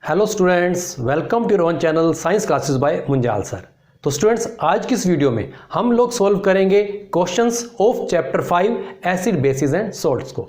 Hello students, welcome to your own channel science classes by Munjal sir. तो students, आज की इस वीडियो में हम लोग सॉल्व करेंगे questions of chapter 5 acid bases and salts को।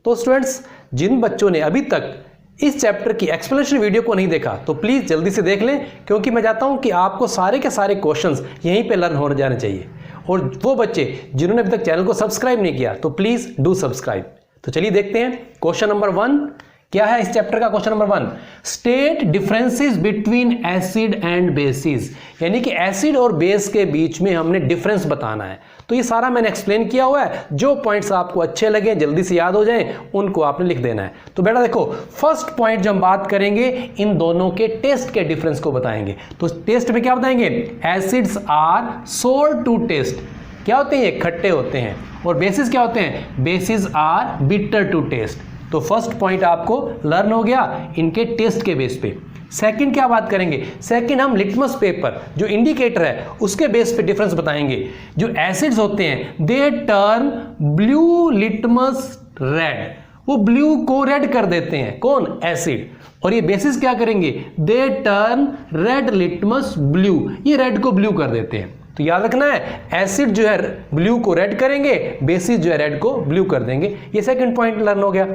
तो स्टूडेंट्स, जिन बच्चों ने अभी तक इस चैप्टर की एक्सप्लेनेशन वीडियो को नहीं देखा तो प्लीज़ जल्दी से देख लें, क्योंकि मैं चाहता हूं कि आपको सारे के सारे क्वेश्चंस यहीं पे लर्न होने जाने चाहिए। और वो बच्चे जिन्होंने अभी तक चैनल को सब्सक्राइब नहीं किया तो प्लीज़ डू सब्सक्राइब। तो चलिए देखते हैं क्वेश्चन नंबर 1 क्या है इस चैप्टर का। Question number 1, state differences between acid and bases, यानी कि एसिड और बेस के बीच में हमने डिफरेंस बताना है। तो ये सारा मैंने एक्सप्लेन किया हुआ है, जो पॉइंट्स आपको अच्छे लगे, जल्दी से याद हो जाएं, उनको आपने लिख देना है। तो बेटा देखो, फर्स्ट पॉइंट जब हम बात करेंगे इन दोनों के टेस्ट के डिफरेंस को बताएंगे। तो टेस्ट में क्या बताएंगे, एसिड्स आर सोर टू टेस्ट, क्या होते हैं, ये खट्टे होते हैं। और बेसिस क्या होते हैं, bases are bitter to taste. तो फर्स्ट पॉइंट आपको लर्न हो गया इनके टेस्ट के बेस पे। सेकंड क्या बात करेंगे, सेकंड हम लिटमस पेपर जो इंडिकेटर है उसके बेस पे डिफरेंस बताएंगे। जो एसिड्स होते हैं they turn blue litmus red, वो ब्लू को रेड कर देते हैं, कौन, एसिड। और ये बेसिस क्या करेंगे, they turn red litmus blue, ये रेड को ब्लू कर देते हैं। तो याद रखना है, एसिड जो है ब्लू को रेड करेंगे, बेसिस जो है रेड को ब्लू कर देंगे। ये सेकंड पॉइंट लर्न हो गया।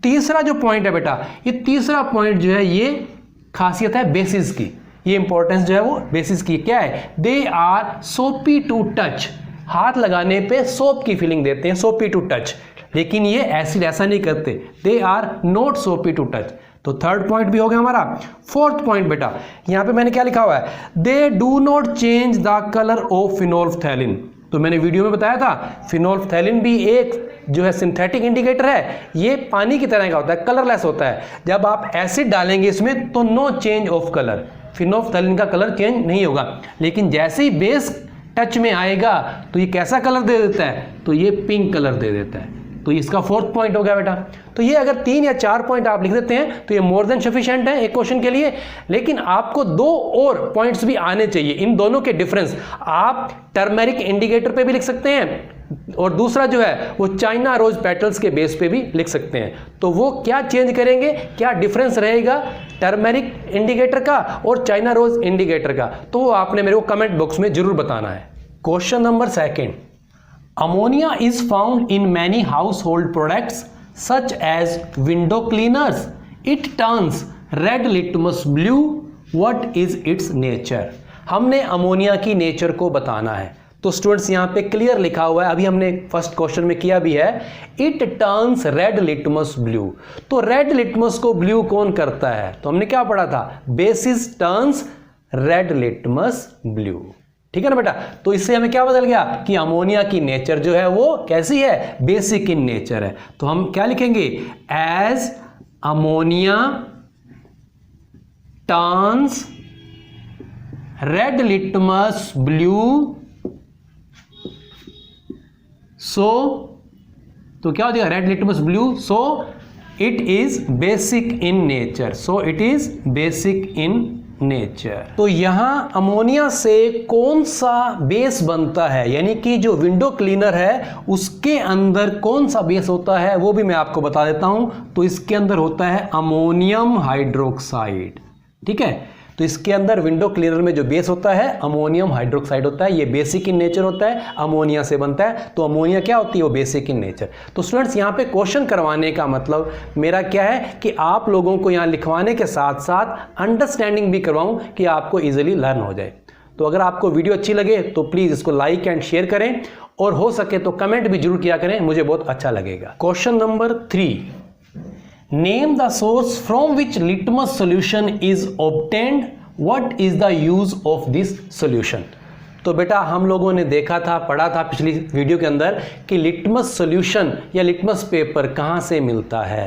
तीसरा जो पॉइंट है बेटा, ये तीसरा पॉइंट जो है ये खासियत है बेसिस की, ये इंपॉर्टेंस जो है वो बेसिस की क्या है, दे आर सोपी टू टच, हाथ लगाने पे सोप की फीलिंग देते हैं, सोपी टू टच। लेकिन ये एसिड ऐसा नहीं करते, दे आर नॉट सोपी टू टच। तो थर्ड पॉइंट भी हो गया हमारा। फोर्थ पॉइंट बेटा, यहां पे मैंने क्या लिखा हुआ है, they do not change the colour of phenolphthalein. तो मैंने वीडियो में बताया था, फिनोल्फ्थैलिन भी एक जो है सिंथेटिक इंडिकेटर है, ये पानी की तरह का होता है, कलरलेस होता है। जब आप एसिड डालेंगे इसमें तो नो चेंज ऑफ कलर, फिनोल्फ्थैलिन का कलर चेंज नहीं होगा। लेकिन जैसे ही बेस टच में आएगा तो ये कैसा कलर दे देता है, तो ये पिंक कलर दे देता है। तो इसका फोर्थ पॉइंट हो गया बेटा। तो ये अगर 3 या 4 पॉइंट आप लिख देते हैं तो ये मोर देन सफिशिएंट है एक क्वेश्चन के लिए। लेकिन आपको 2 और पॉइंट्स भी आने चाहिए, इन दोनों के डिफरेंस। आप टर्मेरिक इंडिकेटर पे भी लिख सकते हैं, और दूसरा जो है वो चाइना रोज पेटल्स के बेस पे भी लिख सकते हैं। तो वो क्या चेंज करेंगे, क्या डिफरेंस रहेगा टर्मेरिक इंडिकेटर का और चाइना रोज इंडिकेटर का, तो वो आपने मेरे को कमेंट बॉक्स में जरूर बताना है। Question number 2, ammonia is found in many household products such as window cleaners. It turns red litmus blue. What is its nature? हमने अमोनिया की नेचर को बताना है। तो स्टूडेंट्स यहाँ पे क्लियर लिखा हुआ है, अभी हमने फर्स्ट क्वेश्चन में किया भी है, it turns red litmus blue. तो रेड लिटमस को ब्लू कौन करता है, तो हमने क्या पढ़ा था, basis turns red litmus blue. ठीक है ना बेटा। तो इससे हमें क्या बदल गया कि अमोनिया की नेचर जो है वो कैसी है, बेसिक इन नेचर है। तो हम क्या लिखेंगे, as ammonia turns red litmus blue so, तो क्या हो जाएगा, red litmus blue, so it is basic in nature, so it is basic in nature. तो यहां अमोनिया से कौन सा बेस बनता है, यानी कि जो विंडो क्लीनर है उसके अंदर कौन सा बेस होता है वो भी मैं आपको बता देता हूं। तो इसके अंदर होता है अमोनियम हाइड्रोक्साइड। ठीक है, तो इसके अंदर विंडो क्लीनर में जो बेस होता है अमोनियम हाइड्रोक्साइड होता है, ये बेसिक इन नेचर होता है, अमोनिया से बनता है। तो अमोनिया क्या होती है, वो बेसिक इन नेचर। तो स्टूडेंट्स, यहाँ पे क्वेश्चन करवाने का मतलब मेरा क्या है कि आप लोगों को यहाँ लिखवाने के साथ साथ अंडरस्टैंडिंग भी करवाऊं कि आपको इजीली लर्न हो जाए। तो अगर आपको वीडियो अच्छी लगे तो प्लीज इसको लाइक एंड शेयर करें, और हो सके तो कमेंट भी जरूर किया करें, मुझे बहुत अच्छा लगेगा। Question number 3, Name the source from which litmus solution is obtained. What is the use of this solution? तो बेटा हम लोगों ने देखा था, पढ़ा था पिछली वीडियो के अंदर कि लिटमस सॉल्यूशन या लिटमस पेपर कहाँ से मिलता है,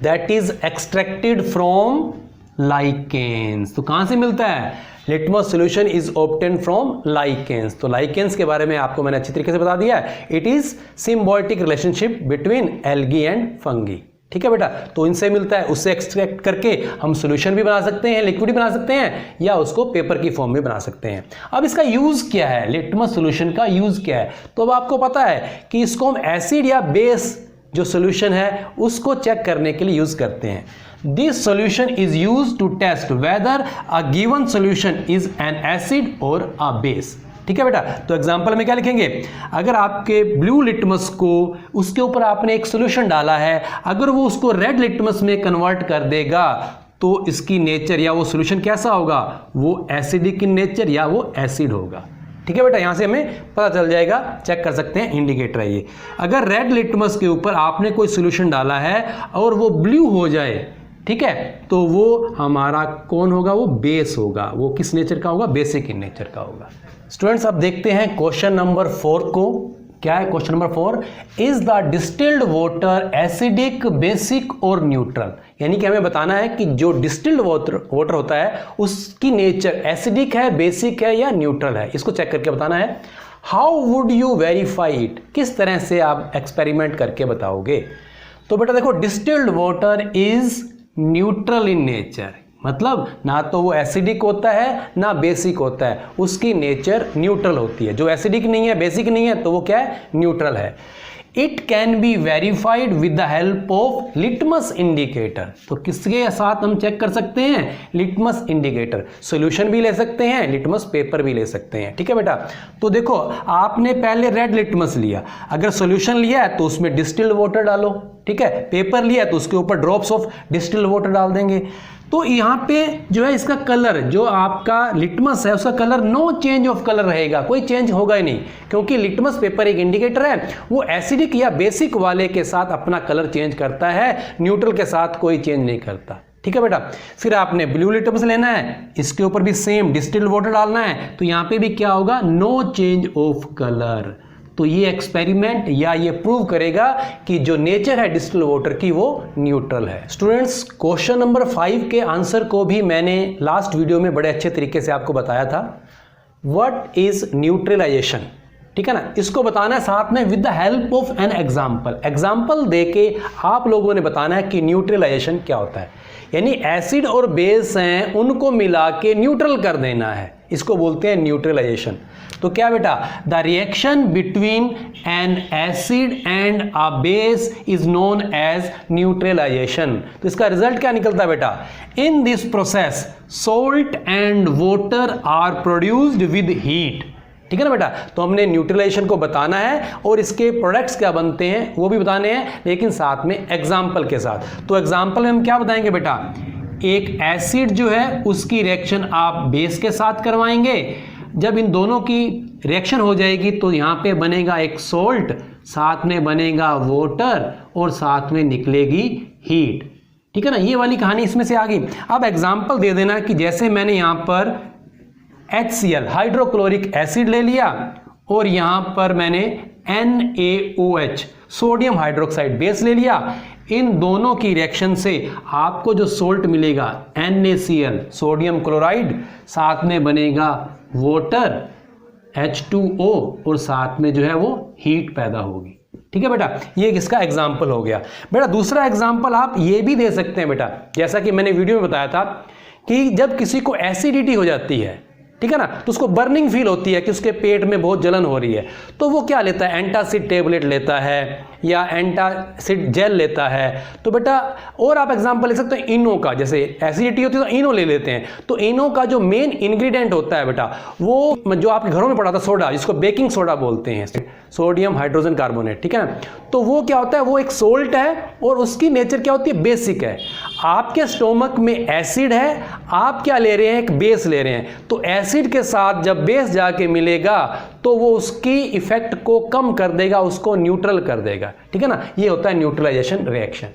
that is extracted from lichens. तो कहाँ से मिलता है, litmus solution is obtained from lichens. तो लाइकेंस के बारे में आपको मैंने अच्छी तरीके से बता दिया है, it is symbiotic relationship between algae and fungi. ठीक है बेटा, तो इनसे मिलता है, उससे एक्सट्रैक्ट करके हम सॉल्यूशन भी बना सकते हैं, लिक्विड भी बना सकते हैं, या उसको पेपर की फॉर्म में बना सकते हैं। अब इसका यूज क्या है, लिटमस सॉल्यूशन का यूज क्या है, तो अब आपको पता है कि इसको हम एसिड या बेस जो सॉल्यूशन है उसको चेक करने के लिए यूज करते हैं। This solution is used to test whether a given solution is an acid और अ बेस। ठीक है बेटा, तो एग्जांपल में क्या लिखेंगे, अगर आपके ब्लू लिटमस को उसके ऊपर आपने एक सॉल्यूशन डाला है, अगर वो उसको रेड लिटमस में कन्वर्ट कर देगा तो इसकी नेचर या वो सॉल्यूशन कैसा होगा, वो एसिडिक इन नेचर या वो एसिड होगा। ठीक है बेटा, यहां से हमें पता चल जाएगा, चेक कर सकते हैं, इंडिकेटर है ये। अगर रेड लिटमस के ऊपर आपने कोई सॉल्यूशन डाला है और वो ब्लू हो जाए, ठीक है, तो वो हमारा कौन होगा, वो बेस होगा। वो किस नेचर का होगा, बेसिक इन नेचर का होगा। स्टूडेंट्स अब देखते हैं क्वेश्चन नंबर 4 को। क्या है question number 4, is the distilled water acidic, basic और न्यूट्रल। यानी कि हमें बताना है कि जो डिस्टिल्ड वाटर होता है उसकी नेचर एसिडिक है, बेसिक है या न्यूट्रल है, इसको चेक करके बताना है। How would you verify it, किस तरह से आप एक्सपेरिमेंट करके बताओगे। तो बेटा देखो, distilled water is neutral in nature, मतलब ना तो वो एसिडिक होता है ना बेसिक होता है, उसकी नेचर न्यूट्रल होती है। जो एसिडिक नहीं है, बेसिक नहीं है, तो वो क्या है, न्यूट्रल है। It can be verified with the help of litmus indicator. तो किसके साथ हम चेक कर सकते हैं, लिटमस इंडिकेटर। सॉल्यूशन भी ले सकते हैं, लिटमस पेपर भी ले सकते हैं। ठीक है बेटा, तो देखो आपने पहले रेड लिटमस लिया, अगर सॉल्यूशन लिया है तो उसमें डिस्टिल्ड वाटर डालो, ठीक है, पेपर लिया है तो उसके ऊपर ड्रॉप्स ऑफ डिस्टिल्ड वाटर डाल देंगे। तो यहाँ पे जो है इसका कलर, जो आपका लिटमस है उसका colour no change of colour रहेगा, कोई चेंज होगा ही नहीं, क्योंकि लिटमस पेपर एक इंडिकेटर है, वो एसिडिक या बेसिक वाले के साथ अपना कलर चेंज करता है, न्यूट्रल के साथ कोई चेंज नहीं करता। ठीक है बेटा, फिर आपने ब्लू लिटमस लेना है, इसके ऊपर भी सेम डिस्टिल्ड वाटर डालना है, तो यहाँ पे भी क्या होगा, नो चेंज ऑफ कलर। तो ये एक्सपेरिमेंट या ये प्रूव करेगा कि जो नेचर है डिस्टिल्ड वाटर की वो न्यूट्रल है। स्टूडेंट्स क्वेश्चन नंबर 5 के आंसर को भी मैंने लास्ट वीडियो में बड़े अच्छे तरीके से आपको बताया था। व्हाट इज न्यूट्रलाइजेशन, ठीक है ना, इसको बताना है साथ में with the help of an example. Example देके आप लोगों ने बताना है कि न्यूट्रलाइजेशन क्या होता है, यानी एसिड और बेस हैं उनको मिला के न्यूट्रल कर देना है, इसको बोलते हैं न्यूट्रलाइजेशन। तो क्या बेटा, the reaction between an acid and a base is known as neutralisation. तो इसका रिजल्ट क्या निकलता है बेटा, in this process salt and water are produced with heat. ठीक है ना बेटा, तो हमने न्यूट्रलाइजेशन को बताना है और इसके प्रोडक्ट्स क्या बनते हैं वो भी बताने हैं, लेकिन साथ में एग्जाम्पल के साथ। तो एग्जाम्पल में हम क्या बताएंगे बेटा, एक एसिड जो है उसकी रिएक्शन आप बेस के साथ करवाएंगे, जब इन दोनों की रिएक्शन हो जाएगी तो यहाँ पे बनेगा एक सोल्ट, साथ में बनेगा वाटर और साथ में निकलेगी हीट। ठीक है ना, ये वाली कहानी इसमें से आ गई। अब एग्जाम्पल दे देना कि जैसे मैंने यहाँ पर HCl हाइड्रोक्लोरिक एसिड ले लिया और यहाँ पर मैंने NaOH सोडियम हाइड्रोक्साइड बेस ले लिया, इन दोनों की रिएक्शन से आपको जो सोल्ट मिलेगा NaCl सोडियम क्लोराइड, साथ में बनेगा वाटर H2O और साथ में जो है वो हीट पैदा होगी। ठीक है बेटा, ये किसका एग्जाम्पल हो गया। बेटा दूसरा एग्जाम्पल आप ये भी दे सकते हैं बेटा, जैसा कि मैंने वीडियो में बताया था कि जब किसी को एसिडिटी हो जाती है, ठीक है ना, तो उसको बर्निंग फील होती है कि उसके पेट में बहुत जलन हो रही है, तो वो क्या लेता है, एंटासिड टेबलेट लेता है या एंटासिड जेल लेता है। तो बेटा और आप एग्जांपल ले सकते हैं इनो का, जैसे एसिडिटी होती है तो इनो ले लेते हैं। तो इनो का जो मेन इंग्रेडिएंट होता है बेटा, वो जो आपके घरों में पड़ा था सोडा, जिसको बेकिंग सोडा बोलते हैं, सोडियम हाइड्रोजन कार्बोनेट। ठीक है ना, तो वो क्या होता है, वो एक सोल्ट है और उसकी नेचर क्या होती है, बेसिक है। आपके स्टोमक में एसिड है, आप क्या ले रहे हैं, एक बेस ले रहे हैं, तो एसिड के साथ जब बेस जाके मिलेगा तो वो उसकी इफेक्ट को कम कर देगा, उसको न्यूट्रल कर देगा। ठीक है ना, ये होता है न्यूट्रलाइजेशन रिएक्शन।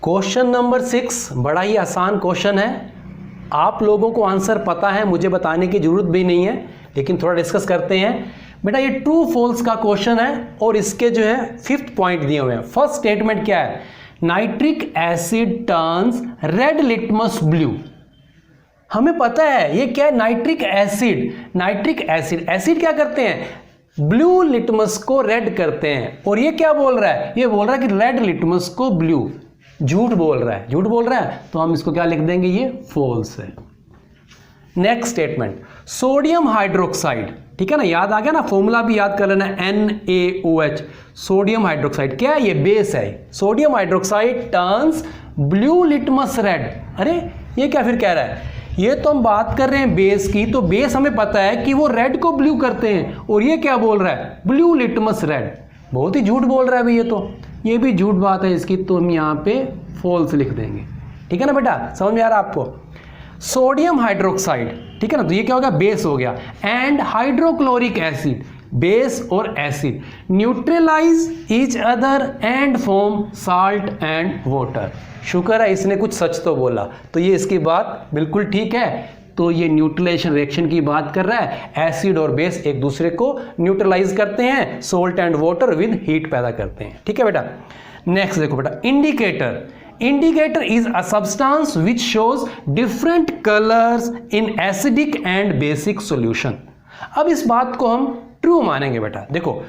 क्वेश्चन नंबर 6 बड़ा ही आसान क्वेश्चन है, आप लोगों को आंसर पता है, मुझे बताने की जरूरत भी नहीं है, लेकिन थोड़ा डिस्कस करते हैं। बेटा ये ट्रू फॉल्स का क्वेश्चन है और इसके जो है 5th पॉइंट दिए हुए हैं। फर्स्ट स्टेटमेंट क्या है, nitric asset turns red litmus blue. हमें पता है ये क्या है, nitric acid. Nitric acid, acid क्या करते हैं, ब्लू लिटमस को रेड करते हैं। और ये क्या बोल रहा है, ये बोल रहा है कि रेड लिटमस को ब्लू। झूठ बोल रहा है, झूठ बोल रहा है, तो हम इसको क्या लिख देंगे, ये फॉल्स है। नेक्स्ट स्टेटमेंट, सोडियम हाइड्रोक्साइड, ठीक है ना, याद आ गया ना, फॉर्मूला भी याद कर लेना, NaOH सोडियम हाइड्रोक्साइड क्या है, ये बेस है। Sodium hydroxide turns blue litmus red. अरे ये क्या फिर कह रहा है, ये तो हम बात कर रहे हैं बेस की, तो बेस हमें पता है कि वो रेड को ब्लू करते हैं, और ये क्या बोल रहा है, ब्लू लिटमस रेड। बहुत ही झूठ बोल रहा है भाई, ये भी झूठ बात है इसकी, तो हम यहाँ पे फॉल्स लिख देंगे। ठीक है ना बेटा, समझ में आ रहा है आपको। सोडियम हाइड्रोक्साइड, ठीक है ना, तो ये क्या हो गया, बेस हो गया। एंड हाइड्रोक्लोरिक एसिड, बेस और acid neutralise each other and form salt and water. शुक्र है इसने कुछ सच तो बोला, तो ये इसकी बात बिल्कुल ठीक है। तो ये न्यूट्रलाइजेशन रिएक्शन की बात कर रहा है, एसिड और बेस एक दूसरे को न्यूट्रलाइज करते हैं, salt and water with heat पैदा करते हैं। ठीक है बेटा, नेक्स्ट देखो बेटा, indicator. Indicator is a substance which shows different colours in acidic and basic solution. अब इस बात को हम ट्रू मानेंगे बेटा। देखो,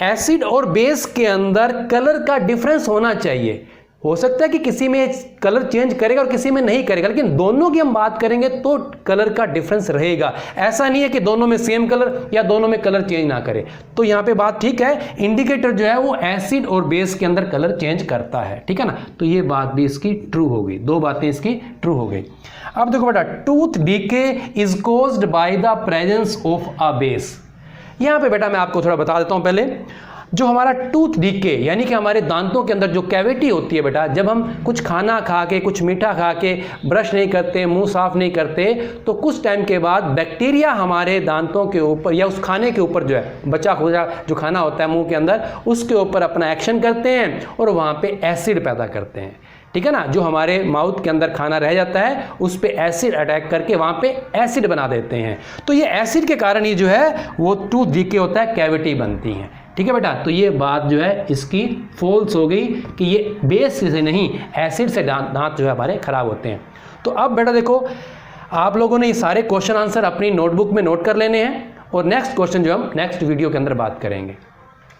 एसिड और बेस के अंदर कलर का डिफरेंस होना चाहिए। हो सकता है कि किसी में कलर चेंज करेगा और किसी में नहीं करेगा, लेकिन दोनों की हम बात करेंगे तो कलर का डिफरेंस रहेगा। ऐसा नहीं है कि दोनों में सेम कलर या दोनों में कलर चेंज ना करे। तो यहाँ पे बात ठीक है, इंडिकेटर जो है वो एसिड और बेस के अंदर कलर चेंज करता है। ठीक है ना, तो ये बात भी इसकी ट्रू हो गई, दो बातें इसकी ट्रू हो गई। अब देखो बेटा, tooth decay is caused by the presence of a base. यहाँ पे बेटा मैं आपको थोड़ा बता देता हूँ पहले। जो हमारा टूथ डीके यानी कि हमारे दांतों के अंदर जो कैविटी होती है बेटा, जब हम कुछ खाना खा के, कुछ मीठा खा के ब्रश नहीं करते, मुंह साफ नहीं करते, तो कुछ टाइम के बाद बैक्टीरिया हमारे दांतों के ऊपर या उस खाने के ऊपर जो है बचा खुचा जो खाना होता है मुंह के अंदर, उसके ऊपर अपना एक्शन करते हैं और वहाँ पे एसिड पैदा करते हैं। ठीक है ना, जो हमारे माउथ के अंदर खाना रह जाता है उस पे एसिड अटैक करके वहाँ पे एसिड बना देते हैं। तो ये एसिड के कारण ये जो है वो टूथ डीके होता है, कैविटी बनती है। ठीक है बेटा, तो ये बात जो है इसकी फॉल्स हो गई कि ये बेस से नहीं एसिड से दांत जो है हमारे खराब होते हैं। तो अब बेटा देखो, आप लोगों ने ये सारे क्वेश्चन आंसर अपनी नोटबुक में नोट कर लेने हैं और नेक्स्ट क्वेश्चन जो हम नेक्स्ट वीडियो के अंदर बात करेंगे।